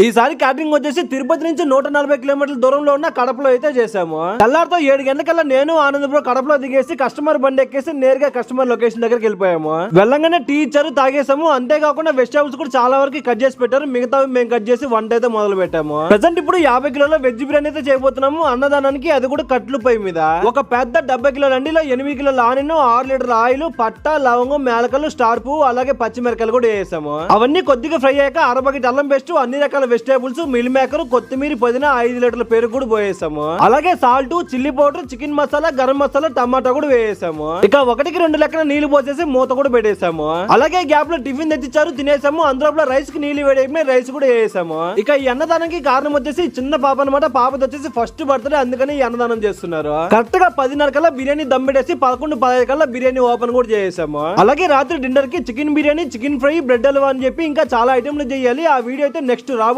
ఈసారి క్యాటరింగ్ వచ్చేసి తిరుపతి నుంచి 140 కిలోమీటర్ల దూరంలో ఉన్న కడపలో అయితే చేసాము. తెల్లారితో 7 గంటలకల్లా నేను ఆనందపురం కడపలో దిగేసి కస్టమర్ బండి ఎక్కేసి నేరుగా కస్టమర్ లొకేషన్ దగ్గరికి వెళ్ళిపోయాము. వెళ్ళంగానే టీ ఇచ్చారు, తాగేసాము. అంతేకాకుండా వెజిటేబుల్స్ కూడా చాలా వరకు కట్ చేసి పెట్టారు. మిగతావి మేము కట్ చేసి వంట అయితే మొదలు పెట్టాము. ప్రెసెంట్ ఇప్పుడు 50 కిలోల వెజ్ బిర్యానీ అయితే చేయబోతున్నాము అన్నదానానికి. అది కూడా కట్లు పై మీద. ఒక పెద్ద 70 కిలోల అండిలో 8 కిలోల ఆనియన్, 6 లీటర్ల ఆయిల్, పట్ట, లవంగం, మేలకలు, స్టార్ పువ్వు, అలాగే పచ్చిమిరకాయలు కూడా వేసాము. అవన్నీ కొద్దిగా ఫ్రై అయ్యాక 1/2 బకెట్ అల్లం పేస్ట్, అన్ని రకాల వెజిటేబుల్స్, మిల్ మేకర్, కొత్తిమీర, పుదీనా, 5 లీటర్ల పెరుగు కూడా పోయేసాము. అలాగే salt, chilli powder, chicken masala, garam masala, tomato కూడా వేసాము. ఇక 1కి 2 లెక్కన నీళ్లు పోసేసి మూత కూడా పెట్టేసాము. అలాగే గ్యాప్ లో టిఫిన్ తెచ్చిచ్చారు, తినేసాము. అందులో రైస్ కి నీళ్లు వేడి రైస్ కూడా వేసాము. ఇక ఈ అన్నదానానికి కారణం వచ్చేసి చిన్న పాప అనమాట. పాపది వచ్చేసి ఫస్ట్ బర్త్డే, అందుకని ఈ అన్నదానం చేస్తున్నారు. కరెక్ట్ గా 10:30 కల్లా బిర్యానీ దమ్ పెట్టేసి 11:15 కల్లా బిర్యానీ ఓపెన్ కూడా చేసాము. అలాగే రాత్రి డిన్నర్ కి chicken biryani, chicken fry, bread halwa అని చెప్పి ఇంకా చాలా ఐటెంలు చేయాలి. ఆ వీడియో అయితే నెక్స్ట్ రాబోతుంది.